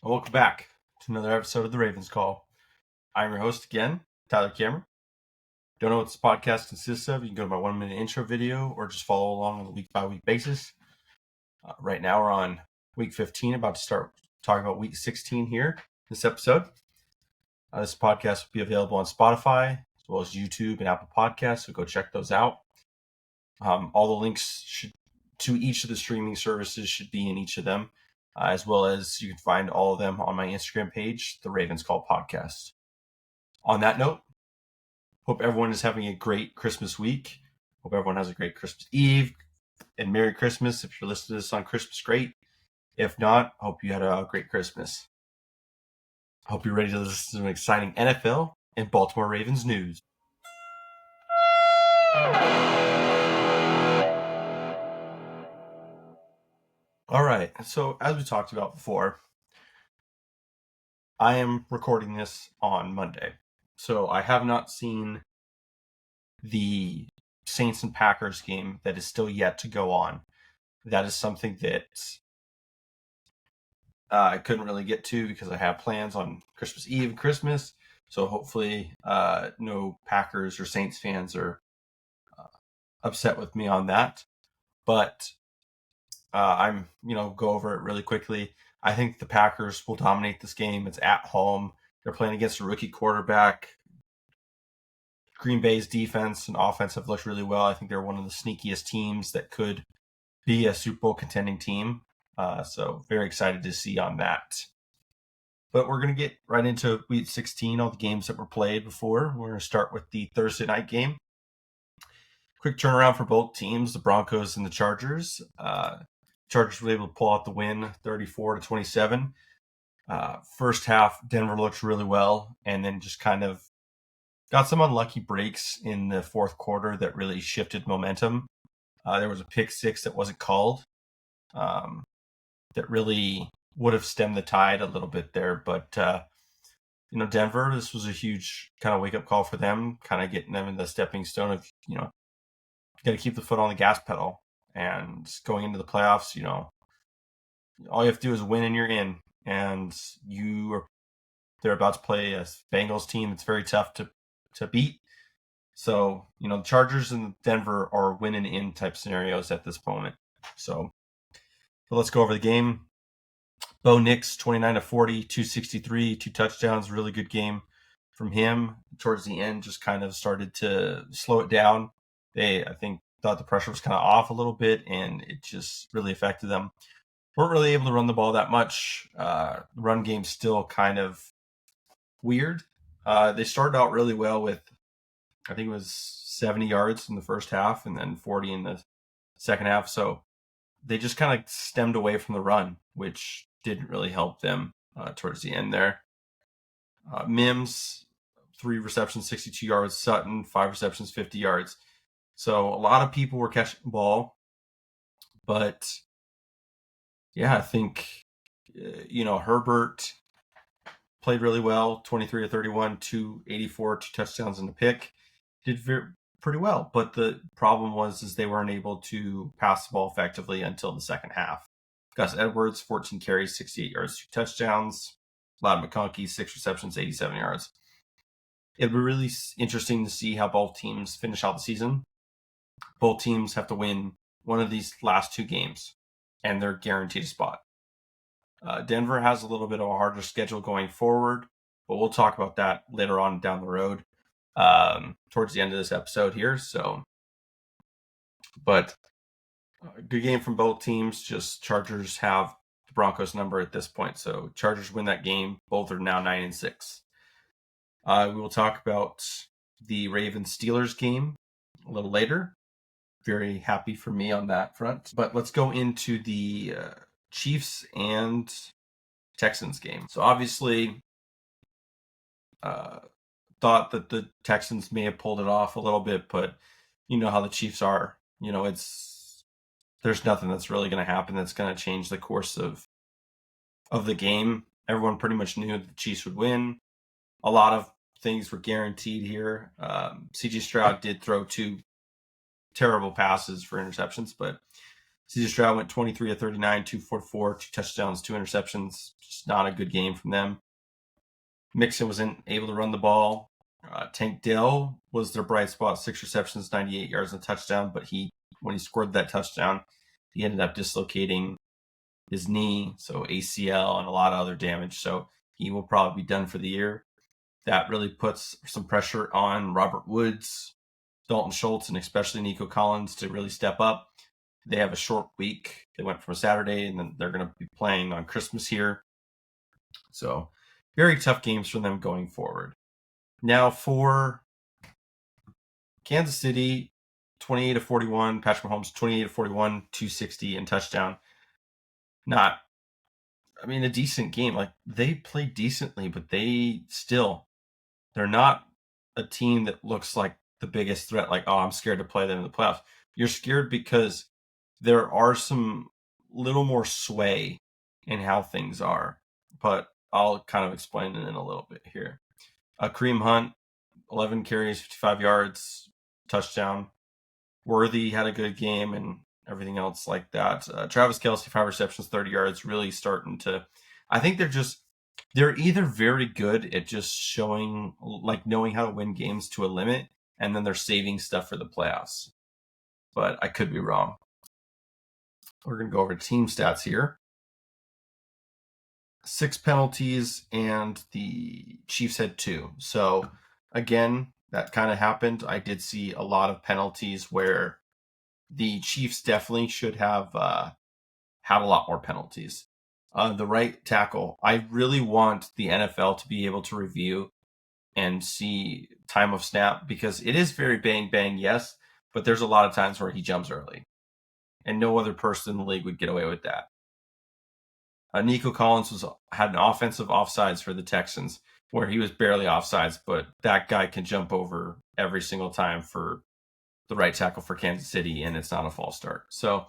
Welcome back to another episode of the Ravens Call. I'm your host again, Tyler Cameron. Don't know what this podcast consists of? You can go to my 1-minute intro video or just follow along on a week-by-week basis. Right now we're on week 15, about to start talking about week 16 here, this episode. This podcast will be available on Spotify, as well as YouTube and Apple Podcasts, so go check those out. All the links to each of the streaming services should be in each of them. As well as you can find all of them on my Instagram page, The Ravens Call Podcast. On that note, hope everyone is having a great Christmas week. Hope everyone has a great Christmas Eve and Merry Christmas. If you're listening to this on Christmas, great. If not, hope you had a great Christmas. Hope you're ready to listen to some exciting NFL and Baltimore Ravens news. All right, so as we talked about before, I am recording this on Monday. So I have not seen the Saints and Packers game that is still yet to go on. That is something that I couldn't really get to because I have plans on Christmas Eve and Christmas. So hopefully no Packers or Saints fans are upset with me on that. But I'm, go over it really quickly. I think the Packers will dominate this game. It's at home. They're playing against a rookie quarterback. Green Bay's defense and offense have looked really well. I think they're one of the sneakiest teams that could be a Super Bowl contending team. So very excited to see on that. But we're going to get right into week 16, all the games that were played before. We're going to start with the Thursday night game. Quick turnaround for both teams, the Broncos and the Chargers. Chargers were able to pull out the win 34-27. First half, Denver looked really well and then just kind of got some unlucky breaks in the fourth quarter that really shifted momentum. There was a pick six that wasn't called that really would have stemmed the tide a little bit there. But, Denver, this was a huge kind of wake-up call for them, kind of getting them in the stepping stone of, you got to keep the foot on the gas pedal. And going into the playoffs, all you have to do is win and you're in. And they're about to play a Bengals team that's very tough to beat. So, the Chargers and Denver are win and in type scenarios at this moment. So let's go over the game. Bo Nix, 29-40, 263, 2 touchdowns, really good game from him. Towards the end, just kind of started to slow it down. They, I think, thought the pressure was kind of off a little bit, and it just really affected them. Weren't really able to run the ball that much. The run game's still kind of weird. They started out really well with, I think it was 70 yards in the first half and then 40 in the second half. So they just kind of stemmed away from the run, which didn't really help them towards the end there. Mims, 3 receptions, 62 yards. Sutton, 5 receptions, 50 yards. So a lot of people were catching the ball. But, yeah, I think, Herbert played really well, 23-31, 284, 2 touchdowns and a pick. Did pretty well. But the problem was they weren't able to pass the ball effectively until the second half. Gus Edwards, 14 carries, 68 yards, 2 touchdowns. Ladd McConkey, 6 receptions, 87 yards. It'll be really interesting to see how both teams finish out the season. Both teams have to win one of these last 2 games, and they're guaranteed a spot. Denver has a little bit of a harder schedule going forward, but we'll talk about that later on down the road towards the end of this episode here. But good game from both teams. Just Chargers have the Broncos number at this point, so Chargers win that game. Both are now 9-6. We will talk about the Ravens-Steelers game a little later. Very happy for me on that front. But let's go into the Chiefs and Texans game. So obviously, thought that the Texans may have pulled it off a little bit, but you know how the Chiefs are. There's nothing that's really going to happen that's going to change the course of the game. Everyone pretty much knew that the Chiefs would win. A lot of things were guaranteed here. C.J. Stroud did throw 2 terrible passes for interceptions, but CJ Stroud went 23 of 39, 244, 2 touchdowns, 2 interceptions. Just not a good game from them. Mixon wasn't able to run the ball. Tank Dell was their bright spot, 6 receptions, 98 yards and a touchdown. But when he scored that touchdown, he ended up dislocating his knee, so ACL and a lot of other damage. So he will probably be done for the year. That really puts some pressure on Robert Woods, Dalton Schultz, and especially Nico Collins to really step up. They have a short week. They went from a Saturday, and then they're going to be playing on Christmas here. So very tough games for them going forward. Now for Kansas City, 28 of 41. Patrick Mahomes, 28 of 41, 260 and touchdown. A decent game. Like, they played decently, but they're not a team that looks like the biggest threat. Like, oh, I'm scared to play them in the playoffs. You're scared because there are some little more sway in how things are, but I'll kind of explain it in a little bit here. Kareem Hunt, 11 carries, 55 yards, touchdown. Worthy had a good game and everything else like that. Travis Kelce, 5 receptions, 30 yards, really starting to. I think they're either very good at just showing, like, knowing how to win games to a limit, and then they're saving stuff for the playoffs. But I could be wrong. We're going to go over team stats here. 6 penalties, and the Chiefs had 2. So, again, that kind of happened. I did see a lot of penalties where the Chiefs definitely should have had a lot more penalties. The right tackle, I really want the NFL to be able to review and see time of snap, because it is very bang, bang, yes, but there's a lot of times where he jumps early. And no other person in the league would get away with that. Nico Collins had an offensive offsides for the Texans where he was barely offsides, but that guy can jump over every single time for the right tackle for Kansas City, and it's not a false start. So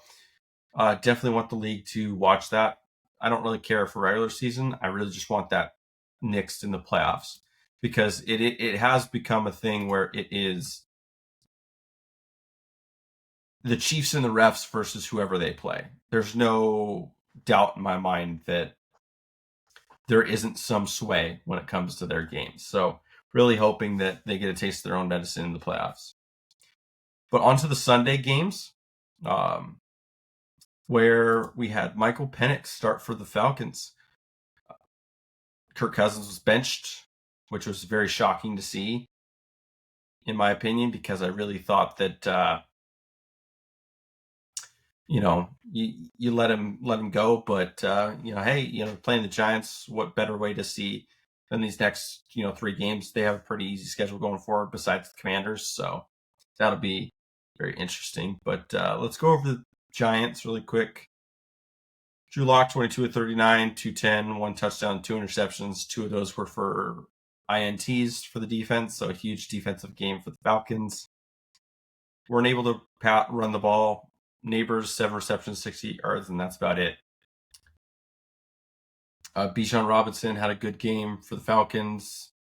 definitely want the league to watch that. I don't really care for regular season. I really just want that nixed in the playoffs, because it has become a thing where it is the Chiefs and the refs versus whoever they play. There's no doubt in my mind that there isn't some sway when it comes to their games. So really hoping that they get a taste of their own medicine in the playoffs. But on to the Sunday games, where we had Michael Penix start for the Falcons. Kirk Cousins was benched, which was very shocking to see, in my opinion, because I really thought that you let him go, but hey, playing the Giants, what better way to see than these next 3 games? They have a pretty easy schedule going forward besides the Commanders, so that'll be very interesting. But let's go over the Giants really quick. Drew Lock, 22 of 39, 210, 1 touchdown, 2 interceptions. 2 of those were for INTs for the defense, so a huge defensive game for the Falcons. Weren't able to run the ball. Neighbors, 7 receptions, 60 yards, and that's about it. Bijan Robinson had a good game for the Falcons.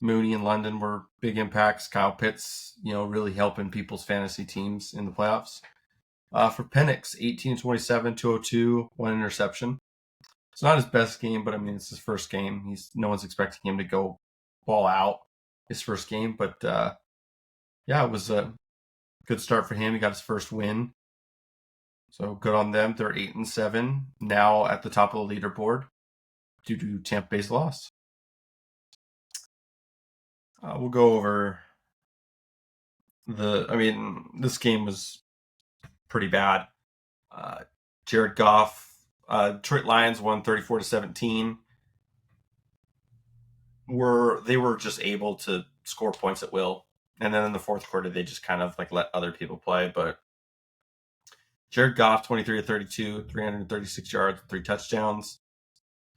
Mooney and London were big impacts. Kyle Pitts, really helping people's fantasy teams in the playoffs. For Penix, 18-27, 202, 1 interception. It's not his best game, but it's his first game. No one's expecting him to go ball out his first game, but it was a good start for him. He got his first win, so good on them. They're 8-7 now at the top of the leaderboard due to Tampa Bay's loss. We'll go over this game was pretty bad. Jared Goff, Detroit Lions won 34-17. They were just able to score points at will, and then in the fourth quarter they just kind of let other people play. But Jared Goff, 23 of 32, 336 yards, 3 touchdowns.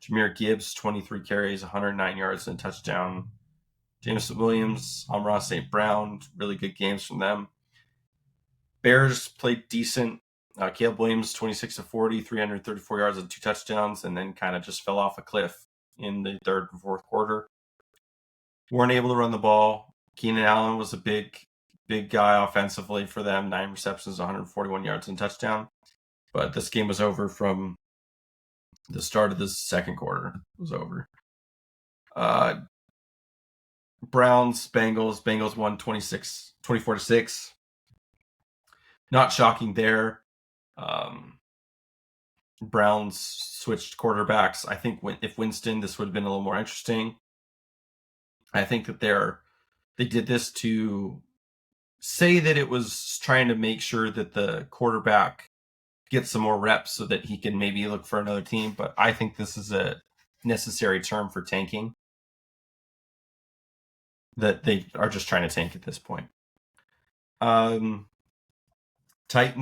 Jahmyr Gibbs, 23 carries, 109 yards and a touchdown. Jameson Williams, Amon-Ra St. Brown, really good games from them. Bears played decent. Caleb Williams, 26 of 40, 334 yards and 2 touchdowns, and then kind of just fell off a cliff in the third and fourth quarter. Weren't able to run the ball. Keenan Allen was a big guy offensively for them. 9 receptions, 141 yards and touchdown. But this game was over from the start of the second quarter. It was over. Browns, Bengals won 24-6. Not shocking there. Browns switched quarterbacks. I think if Winston, this would have been a little more interesting. I think that they did this to say that it was trying to make sure that the quarterback gets some more reps so that he can maybe look for another team. But I think this is a necessary term for tanking. That they are just trying to tank at this point. Titans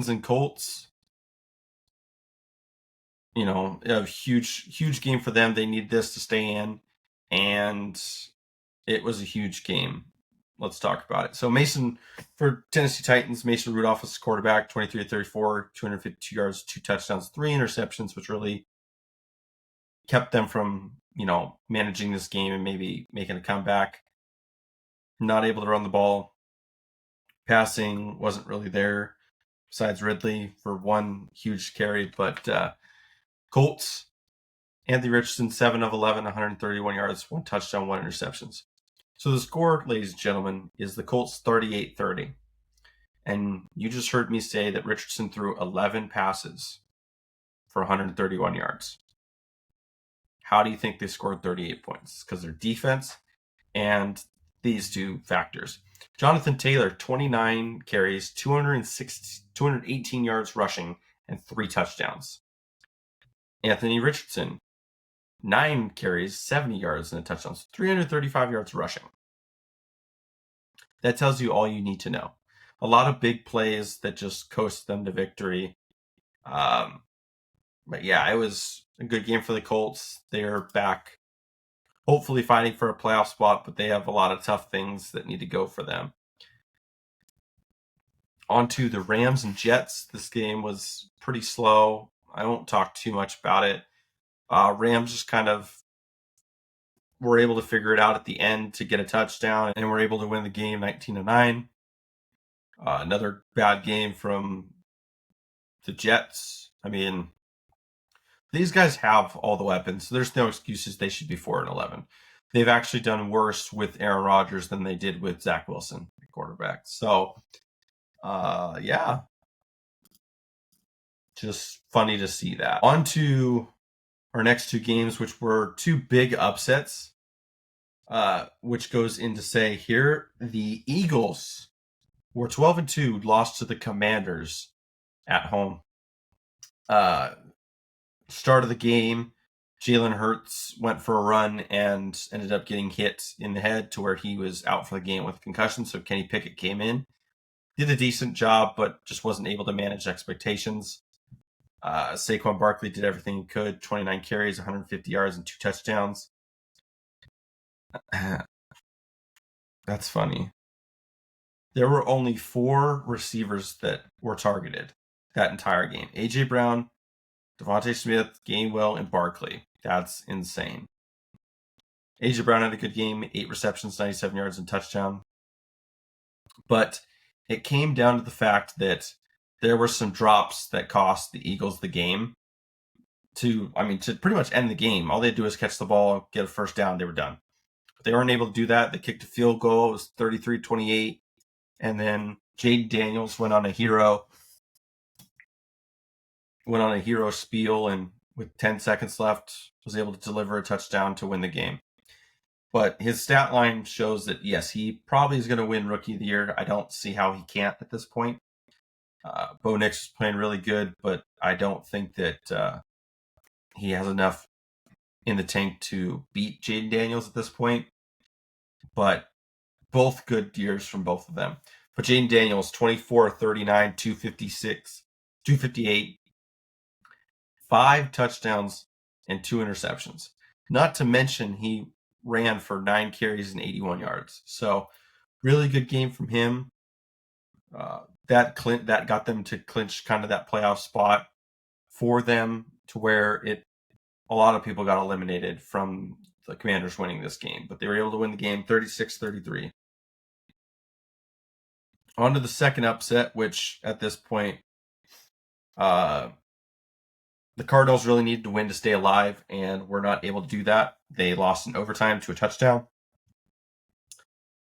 and Colts. A huge game for them. They need this to stay in, and it was a huge game. Let's talk about it. So Mason, for Tennessee Titans, Mason Rudolph was quarterback, 23-34, 252 yards, 2 touchdowns, 3 interceptions, which really kept them from, managing this game and maybe making a comeback. Not able to run the ball. Passing wasn't really there, besides Ridley for one huge carry. But Colts, Anthony Richardson, 7 of 11, 131 yards, 1 touchdown, 1 interceptions. So the score, ladies and gentlemen, is the Colts 38-30. And you just heard me say that Richardson threw 11 passes for 131 yards. How do you think they scored 38 points? Because their defense and these two factors. Jonathan Taylor, 29 carries, 218 yards rushing, and 3 touchdowns. Anthony Richardson, 9 carries, 70 yards, and a touchdown, 335 yards rushing. That tells you all you need to know. A lot of big plays that just coast them to victory. But yeah, it was a good game for the Colts. They're back, hopefully fighting for a playoff spot, but they have a lot of tough things that need to go for them. On to the Rams and Jets. This game was pretty slow. I won't talk too much about it. Rams just kind of were able to figure it out at the end to get a touchdown, and were able to win the game 19-9. Another bad game from the Jets. I mean, these guys have all the weapons, so there's no excuses. They should be 4-11. They've actually done worse with Aaron Rodgers than they did with Zach Wilson, the quarterback. So, yeah. Just funny to see that. On to our next 2 games, which were 2 big upsets, which goes in to say here, the Eagles were 12-2, lost to the Commanders at home. Start of the game, Jalen Hurts went for a run and ended up getting hit in the head to where he was out for the game with concussion. So Kenny Pickett came in, did a decent job, but just wasn't able to manage expectations. Saquon Barkley did everything he could, 29 carries, 150 yards, and 2 touchdowns. That's funny. There were only 4 receivers that were targeted that entire game. A.J. Brown, Devontae Smith, Gainwell, and Barkley. That's insane. A.J. Brown had a good game, 8 receptions, 97 yards, and touchdown. But it came down to the fact that there were some drops that cost the Eagles the game. To pretty much end the game. All they had to do was catch the ball, get a first down, they were done. But they weren't able to do that. They kicked a field goal. It was 33-28. And then Jayden Daniels went on a hero spiel, and with 10 seconds left, was able to deliver a touchdown to win the game. But his stat line shows that, yes, he probably is going to win Rookie of the Year. I don't see how he can't at this point. Bo Nix is playing really good, but I don't think that he has enough in the tank to beat Jayden Daniels at this point. But both good years from both of them. But Jayden Daniels, 24-39, 258, 5 touchdowns, and 2 interceptions. Not to mention he ran for 9 carries and 81 yards. So really good game from him. That got them to clinch kind of that playoff spot for them, to where a lot of people got eliminated from the Commanders winning this game. But they were able to win the game 36-33. On to the second upset, which at this point, The Cardinals really needed to win to stay alive, and were not able to do that. They lost in overtime to a touchdown.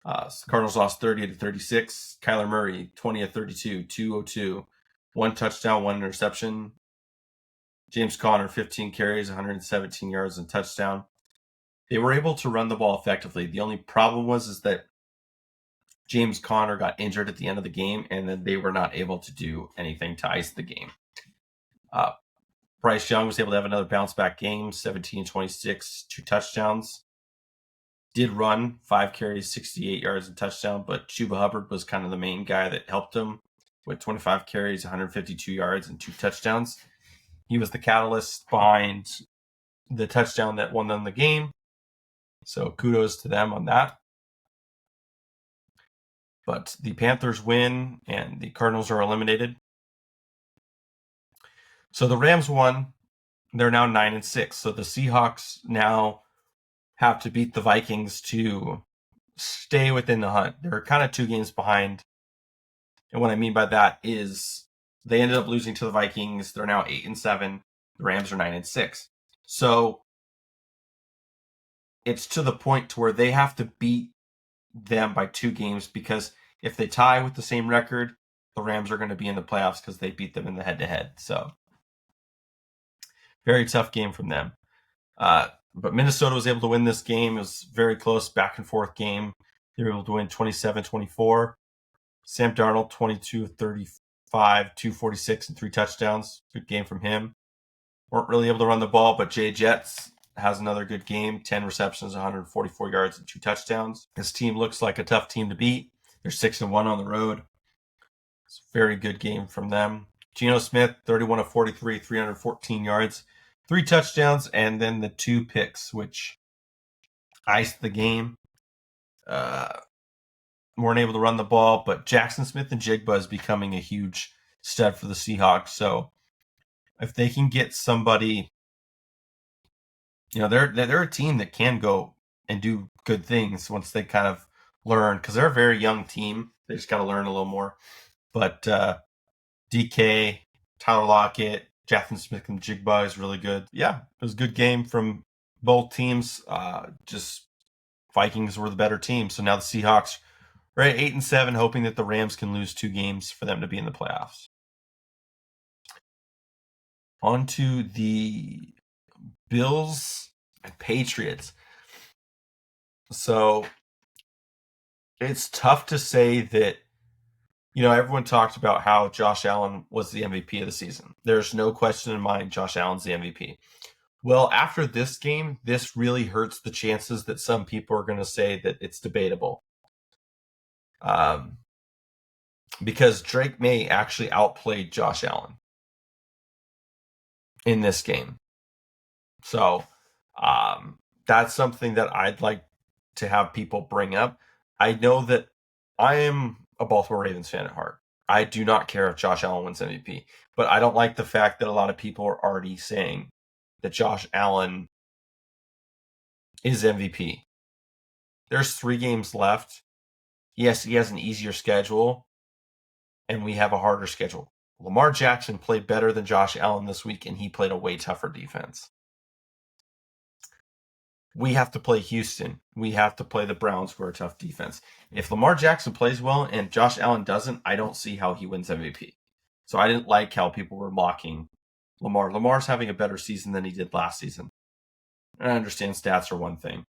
Cardinals lost 30-36. Kyler Murray, 20-32, 202, 1 touchdown, 1 interception. James Conner, 15 carries, 117 yards, and touchdown. They were able to run the ball effectively. The only problem is that James Conner got injured at the end of the game, and then they were not able to do anything to ice the game. Bryce Young was able to have another bounce-back game, 17-26, 2 touchdowns. Did run 5 carries, 68 yards, and touchdown, but Chuba Hubbard was kind of the main guy that helped him with 25 carries, 152 yards, and 2 touchdowns. He was the catalyst behind the touchdown that won them the game. So kudos to them on that. But the Panthers win, and the Cardinals are eliminated. So the Rams won. They're now 9-6. So the Seahawks now have to beat the Vikings to stay within the hunt. They're kind of 2 games behind. And what I mean by that is they ended up losing to the Vikings. They're now 8-7. The Rams are 9-6. So it's to the point to where they have to beat them by 2 games, because if they tie with the same record, the Rams are going to be in the playoffs because they beat them in the head-to-head. So very tough game from them. But Minnesota was able to win this game. It was a very close back-and-forth game. They were able to win 27-24. Sam Darnold, 22-35, 246, and 3 touchdowns. Good game from him. Weren't really able to run the ball, but Jay Jets has another good game. 10 receptions, 144 yards, and 2 touchdowns. This team looks like a tough team to beat. They're 6-1 on the road. It's a very good game from them. Geno Smith, 31-43, 314 yards, 3 touchdowns, and then the 2 picks, which iced the game. Weren't able to run the ball, but Jackson Smith-Njigba is becoming a huge stud for the Seahawks. So if they can get somebody, they're a team that can go and do good things once they kind of learn, because they're a very young team. They just got to learn a little more. But DK, Tyler Lockett, Jackson Smith-Njigba is really good. Yeah, it was a good game from both teams. Just Vikings were the better team. So now the Seahawks are at 8-7, hoping that the Rams can lose 2 games for them to be in the playoffs. On to the Bills and Patriots. So it's tough to say that, everyone talked about how Josh Allen was the MVP of the season. There's no question in mind Josh Allen's the MVP. Well, after this game, this really hurts the chances that some people are going to say that it's debatable. Because Drake May actually outplayed Josh Allen in this game. So that's something that I'd like to have people bring up. I know that I am a Baltimore Ravens fan at heart. I do not care if Josh Allen wins MVP, but I don't like the fact that a lot of people are already saying that Josh Allen is MVP. There's 3 games left. Yes, he has an easier schedule, and we have a harder schedule. Lamar Jackson played better than Josh Allen this week, and he played a way tougher defense. We have to play Houston. We have to play the Browns, who are a tough defense. If Lamar Jackson plays well and Josh Allen doesn't, I don't see how he wins MVP. So I didn't like how people were mocking Lamar. Lamar's having a better season than he did last season. And I understand stats are one thing,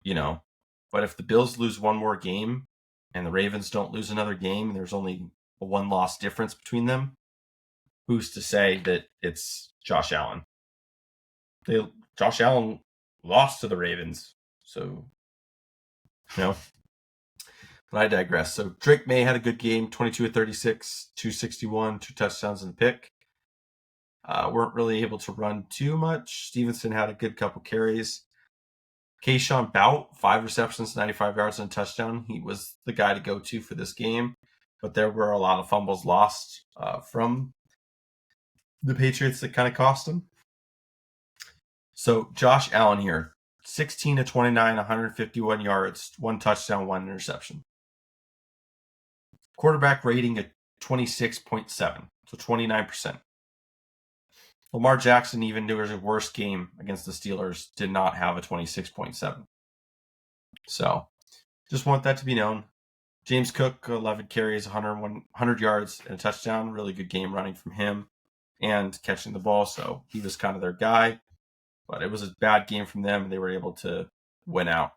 but if the Bills lose one more game and the Ravens don't lose another game, and there's only a 1-loss difference between them, who's to say that it's Josh Allen? Josh Allen lost to the Ravens, so But I digress. So Drake May had a good game, 22-36, 261, 2 touchdowns and a pick. Weren't really able to run too much. Stevenson had a good couple carries. Keyshawn Bout, 5 receptions, 95 yards and a touchdown. He was the guy to go to for this game, but there were a lot of fumbles lost from the Patriots that kind of cost him. So Josh Allen here, 16-29, 151 yards, 1 touchdown, 1 interception. Quarterback rating at 26.7, so 29%. Lamar Jackson, even to his worst game against the Steelers, did not have a 26.7. So just want that to be known. James Cook, 11 carries, 100 yards, and a touchdown. Really good game running from him and catching the ball. So he was kind of their guy. But it was a bad game from them, and they were able to win out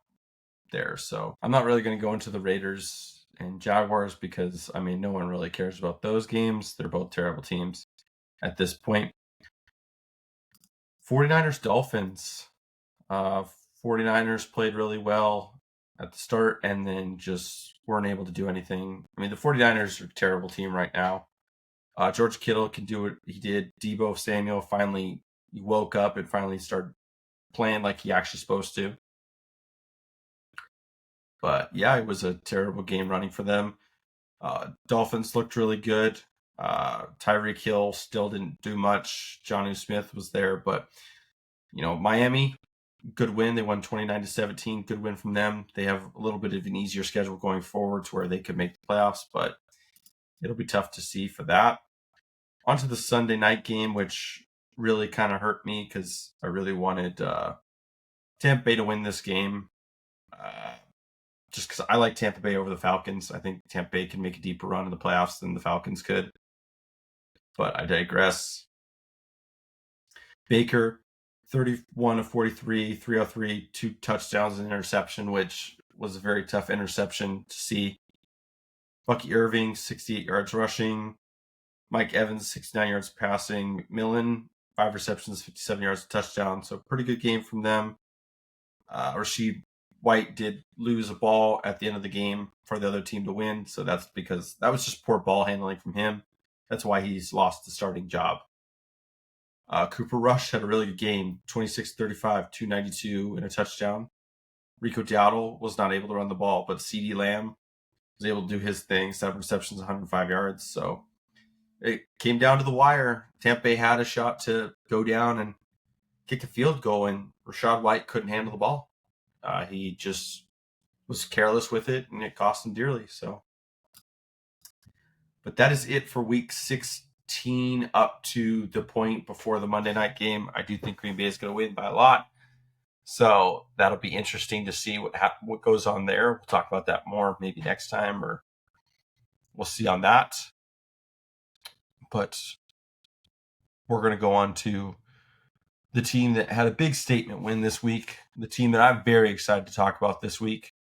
there. So I'm not really going to go into the Raiders and Jaguars because, I mean, no one really cares about those games. They're both terrible teams at this point. 49ers, Dolphins. 49ers played really well at the start and then just weren't able to do anything. I mean, the 49ers are a terrible team right now. George Kittle can do what he did. Deebo Samuel finally woke up and finally started playing like he actually supposed to. But yeah, it was a terrible game running for them. Dolphins looked really good. Tyreek Hill still didn't do much. Jonnu Smith was there, but Miami, good win. They won 29-17. Good win from them. They have a little bit of an easier schedule going forward to where they could make the playoffs, but it'll be tough to see for that. On to the Sunday night game, which really kind of hurt me because I really wanted Tampa Bay to win this game. Just because I like Tampa Bay over the Falcons. I think Tampa Bay can make a deeper run in the playoffs than the Falcons could. But I digress. Baker, 31 of 43, 303, 2 touchdowns and interception, which was a very tough interception to see. Bucky Irving, 68 yards rushing. Mike Evans, 69 yards passing. McMillan, 5 receptions, 57 yards, touchdown. So pretty good game from them. Rashid White did lose a ball at the end of the game for the other team to win. So that's because that was just poor ball handling from him. That's why he's lost the starting job. Cooper Rush had a really good game, 26-35, 292, and a touchdown. Rico Dowdle was not able to run the ball, but CeeDee Lamb was able to do his thing, 7 receptions, 105 yards. So it came down to the wire. Tampa Bay had a shot to go down and kick a field goal, and Rachaad White couldn't handle the ball. He just was careless with it, and it cost him dearly. So, but that is it for Week 16 up to the point before the Monday night game. I do think Green Bay is going to win by a lot. So that'll be interesting to see what goes on there. We'll talk about that more maybe next time, or we'll see on that. But we're going to go on to the team that had a big statement win this week, the team that I'm very excited to talk about this week,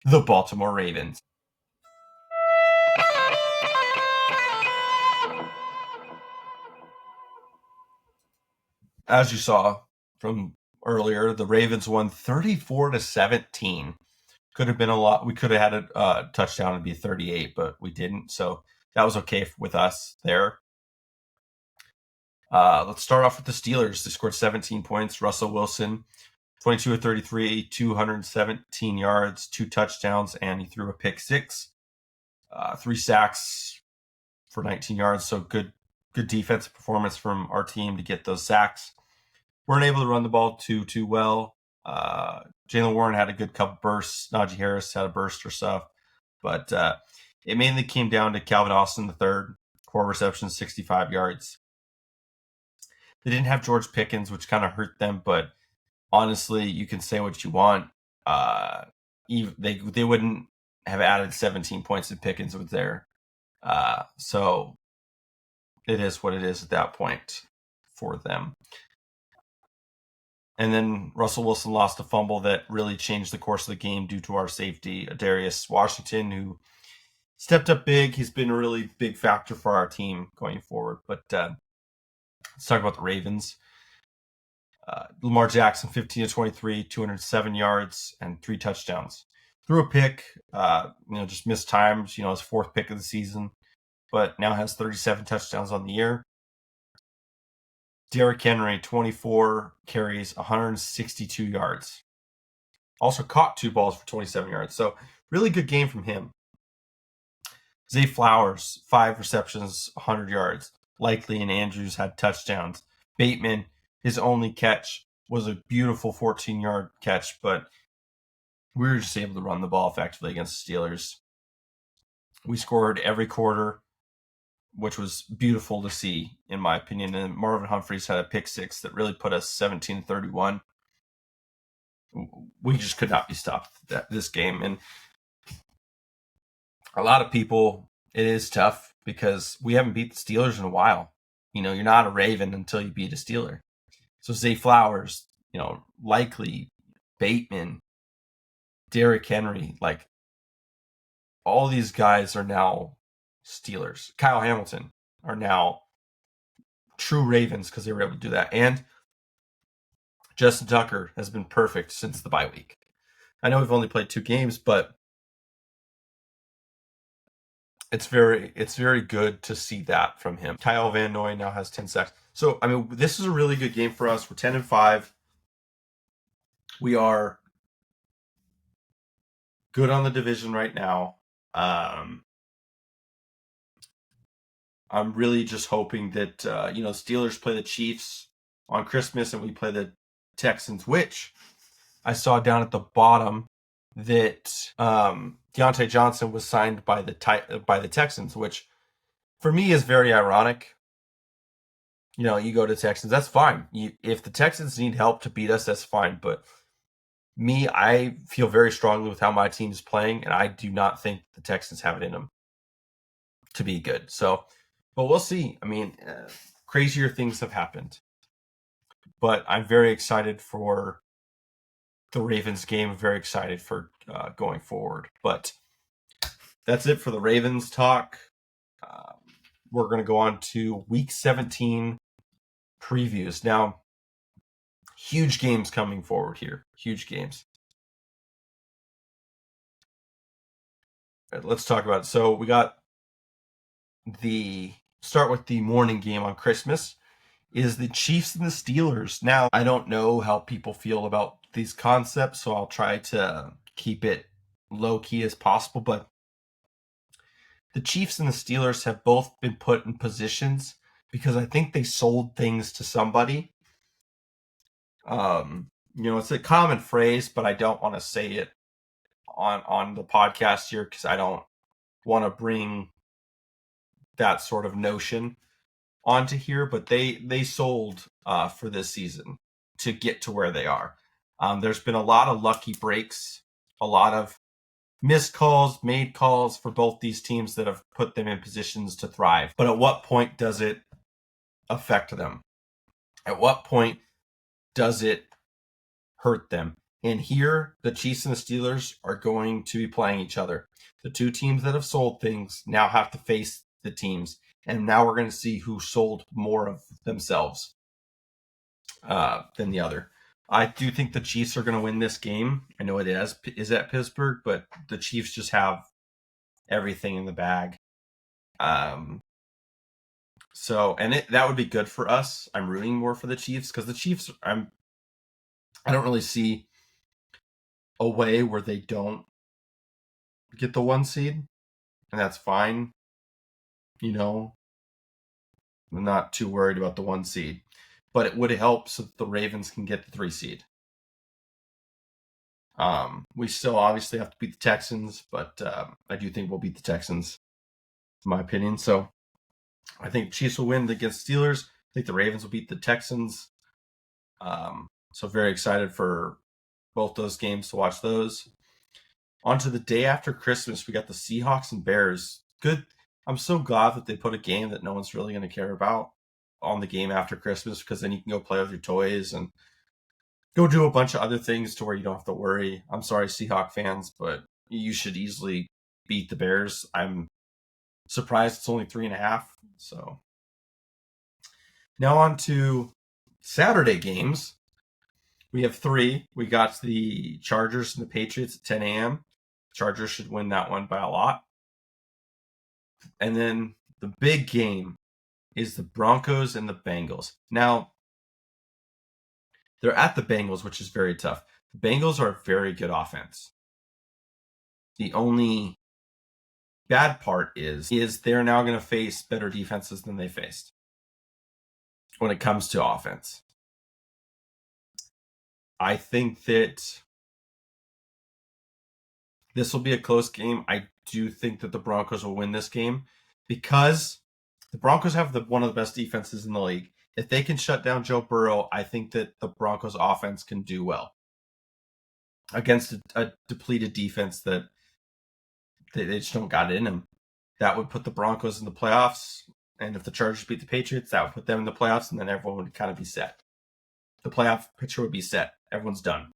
the Baltimore Ravens. As you saw from earlier, the Ravens won 34-17. Could have been a lot. We could have had a touchdown and be 38, but we didn't. So that was okay with us there. Let's start off with the Steelers. They scored 17 points. Russell Wilson, 22 of 33, 217 yards, 2 touchdowns, and he threw a pick 6. 3 sacks for 19 yards. So good defensive performance from our team to get those sacks. Weren't able to run the ball too well. Jaylen Warren had a good couple bursts. Najee Harris had a burst or stuff. But it mainly came down to Calvin Austin III, 4 receptions, 65 yards. They didn't have George Pickens, which kind of hurt them. But honestly, you can say what you want. They wouldn't have added 17 points if Pickens was there. So it is what it is at that point for them. And then Russell Wilson lost a fumble that really changed the course of the game due to our safety, Darius Washington, who stepped up big. He's been a really big factor for our team going forward. But let's talk about the Ravens. Lamar Jackson, 15 of 23, 207 yards, and 3 touchdowns. Threw a pick, just missed times, his 4th pick of the season, but now has 37 touchdowns on the year. Derrick Henry, 24 carries, 162 yards. Also caught 2 balls for 27 yards. So really good game from him. Zay Flowers, 5 receptions, 100 yards. Likely and Andrews had touchdowns. Bateman, his only catch was a beautiful 14-yard catch, but we were just able to run the ball effectively against the Steelers. We scored every quarter. which was beautiful to see, in my opinion. And Marvin Humphreys had a pick six that really put us 17-31. We just could not be stopped this game. And a lot of people, it is tough because we haven't beat the Steelers in a while. You're not a Raven until you beat a Steeler. So Zay Flowers, Likely, Bateman, Derrick Henry, like all these guys are now Steelers. Kyle Hamilton are now true Ravens because they were able to do that. And Justin Tucker has been perfect since the bye week. I know we've only played 2 games, but it's very good to see that from him. Kyle Van Noy now has 10 sacks. So, this is a really good game for us. We're 10-5. We are good on the division right now. I'm really just hoping that, Steelers play the Chiefs on Christmas and we play the Texans, which I saw down at the bottom that Deontay Johnson was signed by the Texans, which for me is very ironic. You go to Texans, that's fine. If the Texans need help to beat us, that's fine. But me, I feel very strongly with how my team is playing, and I do not think the Texans have it in them to be good. So, but we'll see. Crazier things have happened. But I'm very excited for the Ravens game. I'm very excited for going forward. But that's it for the Ravens talk. We're going to go on to Week 17 previews. Now, huge games coming forward here. Huge games. All right, let's talk about it. So we got start with the morning game on Christmas is the Chiefs and the Steelers. Now, I don't know how people feel about these concepts, so I'll try to keep it low key as possible, but the Chiefs and the Steelers have both been put in positions because I think they sold things to somebody. It's a common phrase, but I don't want to say it on the podcast here because I don't want to bring that sort of notion onto here, but they sold for this season to get to where they are. There's been a lot of lucky breaks, a lot of missed calls, made calls for both these teams that have put them in positions to thrive. But at what point does it affect them? At what point does it hurt them? And here, the Chiefs and the Steelers are going to be playing each other. The two teams that have sold things now have to face the teams. And now we're going to see who sold more of themselves than the other. I do think the Chiefs are going to win this game. I know it is at Pittsburgh, but the Chiefs just have everything in the bag. That would be good for us. I'm rooting more for the Chiefs because the Chiefs, I don't really see a way where they don't get the 1 seed, and that's fine. I'm not too worried about the 1 seed, but it would help so that the Ravens can get the 3 seed. We still obviously have to beat the Texans, but I do think we'll beat the Texans, in my opinion. So I think Chiefs will win against Steelers. I think the Ravens will beat the Texans. So very excited for both those games to watch those. On to the day after Christmas, we got the Seahawks and Bears. Good. I'm so glad that they put a game that no one's really going to care about on the game after Christmas, because then you can go play with your toys and go do a bunch of other things to where you don't have to worry. I'm sorry, Seahawk fans, but you should easily beat the Bears. I'm surprised it's only 3.5. So now on to Saturday games. We have 3. We got the Chargers and the Patriots at 10 a.m. Chargers should win that one by a lot. And then the big game is the Broncos and the Bengals. Now, they're at the Bengals, which is very tough. The Bengals are a very good offense. The only bad part is they're now going to face better defenses than they faced when it comes to offense. I think that this will be a close game. I do think that the Broncos will win this game because The Broncos have one of the best defenses in the league. If they can shut down Joe Burrow, I think that the Broncos offense can do well against a depleted defense that they just don't got it in them. That would put the Broncos in the playoffs. And if the Chargers beat the Patriots, that would put them in the playoffs, and then everyone would kind of be set. The playoff picture would be set. Everyone's done.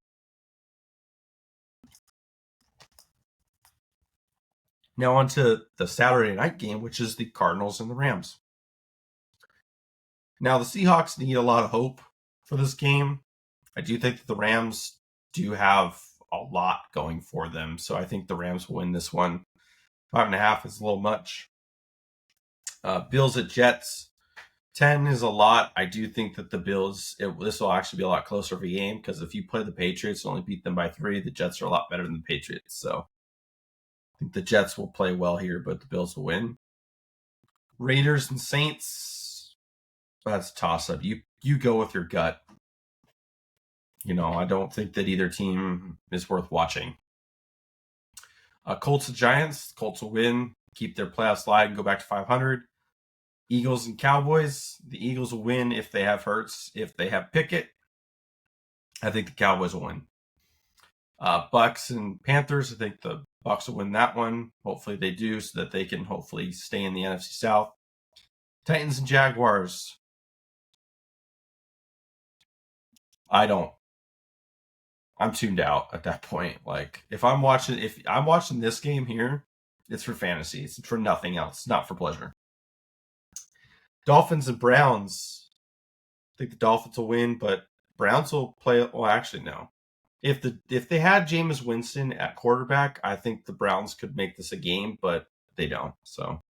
Now on to the Saturday night game, which is the Cardinals and the Rams. Now the Seahawks need a lot of hope for this game. I do think that the Rams do have a lot going for them, so I think the Rams will win this one. 5.5 is a little much. Bills at Jets. 10 is a lot. I do think that the Bills, this will actually be a lot closer of a game, because if you play the Patriots and only beat them by 3, the Jets are a lot better than the Patriots. So I think the Jets will play well here, but the Bills will win. Raiders and Saints. That's a toss-up. You go with your gut. I don't think that either team is worth watching. Colts and Giants. Colts will win, keep their playoff slide, and go back to 500. Eagles and Cowboys. The Eagles will win if they have Hurts. If they have Pickett, I think the Cowboys will win. Bucks and Panthers. I think the Bucks will win that one. Hopefully they do, so that they can hopefully stay in the NFC South. Titans and Jaguars. I'm tuned out at that point. Like, if I'm watching this game here, it's for fantasy. It's for nothing else. Not for pleasure. Dolphins and Browns. I think the Dolphins will win, but Browns will play. Well, actually, no. If they had Jameis Winston at quarterback, I think the Browns could make this a game, but they don't. So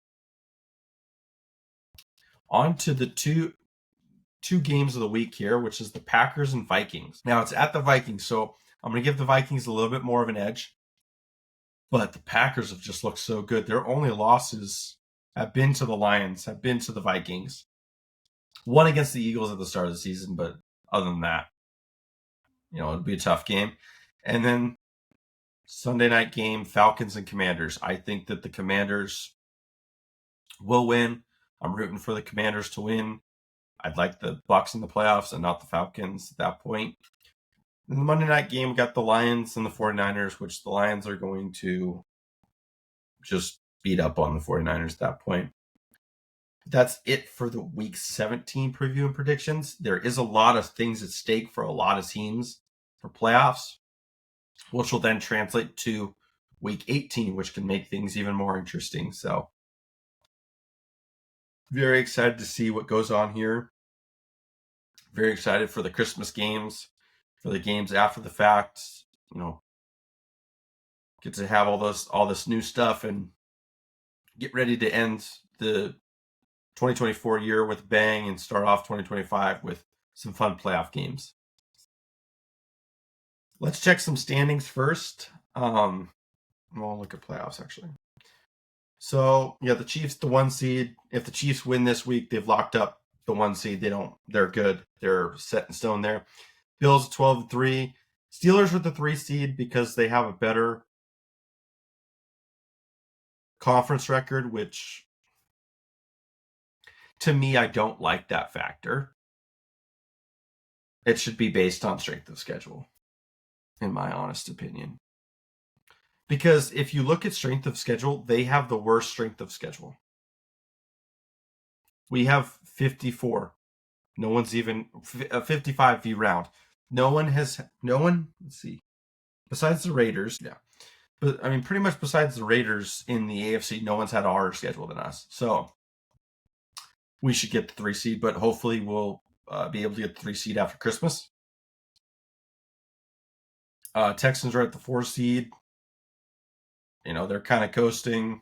on to the two games of the week here, which is the Packers and Vikings. Now it's at the Vikings, so I'm going to give the Vikings a little bit more of an edge. But the Packers have just looked so good. Their only losses have been to the Lions, have been to the Vikings. One against the Eagles at the start of the season, but other than that, it'll be a tough game. And then Sunday night game, Falcons and Commanders. I think that the Commanders will win. I'm rooting for the Commanders to win. I'd like the Bucs in the playoffs and not the Falcons at that point. In the Monday night game, we got the Lions and the 49ers, which the Lions are going to just beat up on the 49ers at that point. That's it for the Week 17 preview and predictions. There is a lot of things at stake for a lot of teams for playoffs, which will then translate to Week 18, which can make things even more interesting. So, very excited to see what goes on here. Very excited for the Christmas games, for the games after the fact. Get to have all this new stuff and get ready to end the 2024 year with a bang and start off 2025 with some fun playoff games. Let's check some standings first. We'll look at playoffs actually. So yeah, the Chiefs, the 1 seed. If the Chiefs win this week, they've locked up the 1 seed. They're good. They're set in stone there. Bills 12-3. Steelers with the 3 seed because they have a better conference record, which to me, I don't like that factor. It should be based on strength of schedule, in my honest opinion. Because if you look at strength of schedule, they have the worst strength of schedule. We have 54. No one's even 55 v round. No one, let's see. Besides the Raiders, yeah. But I mean, pretty much besides the Raiders in the AFC, no one's had a harder schedule than us. So we should get the 3 seed, but hopefully we'll be able to get the 3 seed after Christmas. Texans are at the 4 seed. They're kind of coasting.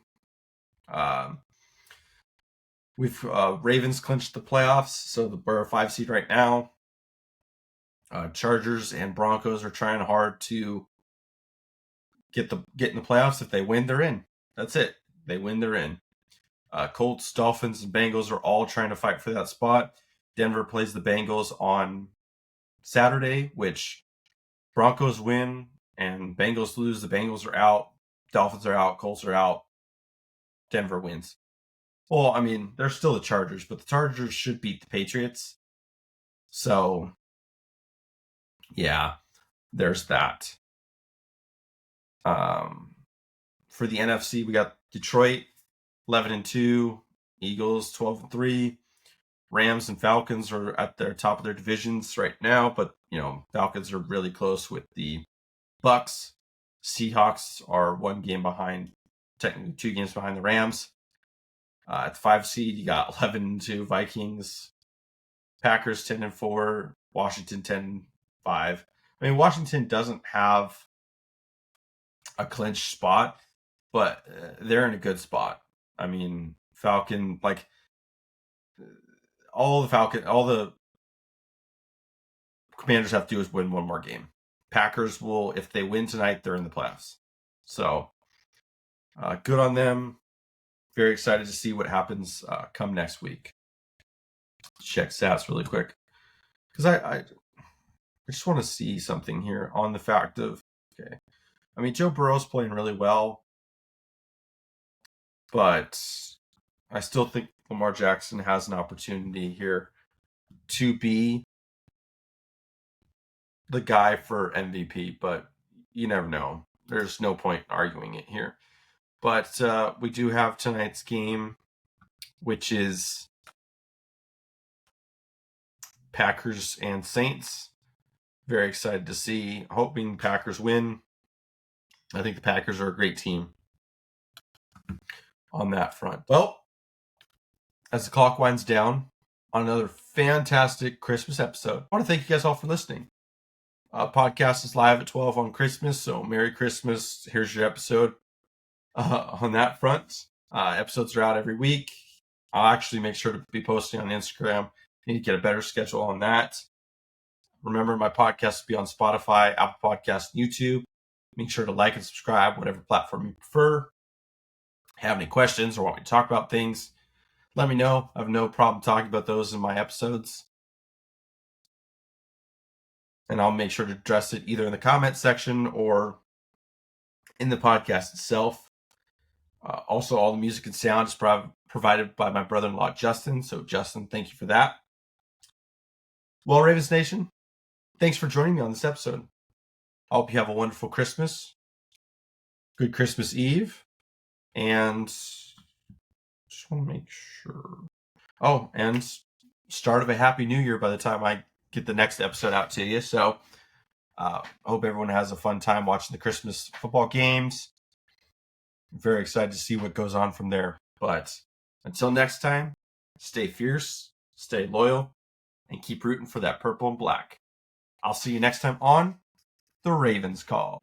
We've Ravens clinched the playoffs, so we're a 5 seed right now. Chargers and Broncos are trying hard to get in the playoffs. If they win, they're in. That's it. They win, they're in. Colts, Dolphins, and Bengals are all trying to fight for that spot. Denver plays the Bengals on Saturday, which Broncos win and Bengals lose. The Bengals are out. Dolphins are out. Colts are out. Denver wins. Well, I mean, they're still the Chargers, but the Chargers should beat the Patriots. So, yeah, there's that. For the NFC, we got Detroit 11-2, Eagles 12-3. Rams and Falcons are at their top of their divisions right now, but Falcons are really close with the Bucks. Seahawks are 1 game behind, technically 2 games behind the Rams. At the 5 seed, you got 11-2 Vikings. Packers 10-4. Washington 10-5. I mean, Washington doesn't have a clinched spot, but they're in a good spot. I mean, Falcon, like all the Commanders have to do is win one more game. Packers will, if they win tonight, they're in the playoffs. So, good on them. Very excited to see what happens come next week. Check stats really quick, because I just want to see something here on the fact of, okay, I mean, Joe Burrow's playing really well, but I still think Lamar Jackson has an opportunity here to be the guy for MVP, but you never know. There's no point arguing it here. But we do have tonight's game, which is Packers and Saints. Very excited to see. Hoping Packers win. I think the Packers are a great team on that front. Well, as the clock winds down on another fantastic Christmas episode, I want to thank you guys all for listening. Podcast is live at 12 on Christmas, so Merry Christmas. Here's your episode on that front. Episodes are out every week. I'll actually make sure to be posting on Instagram. I need to get a better schedule on that. Remember, my podcast will be on Spotify, Apple Podcasts, and YouTube. Make sure to like and subscribe, whatever platform you prefer. Have any questions or want me to talk about things, let me know. I have no problem talking about those in my episodes. And I'll make sure to address it either in the comment section or in the podcast itself. Also, all the music and sound is provided by my brother-in-law, Justin. So, Justin, thank you for that. Well, Ravens Nation, thanks for joining me on this episode. I hope you have a wonderful Christmas, good Christmas Eve, and just want to make sure. Oh, and start of a Happy New Year by the time I get the next episode out to you. So, I hope everyone has a fun time watching the Christmas football games. I'm very excited to see what goes on from there. But until next time, stay fierce, stay loyal, and keep rooting for that purple and black. I'll see you next time on The Ravens Call.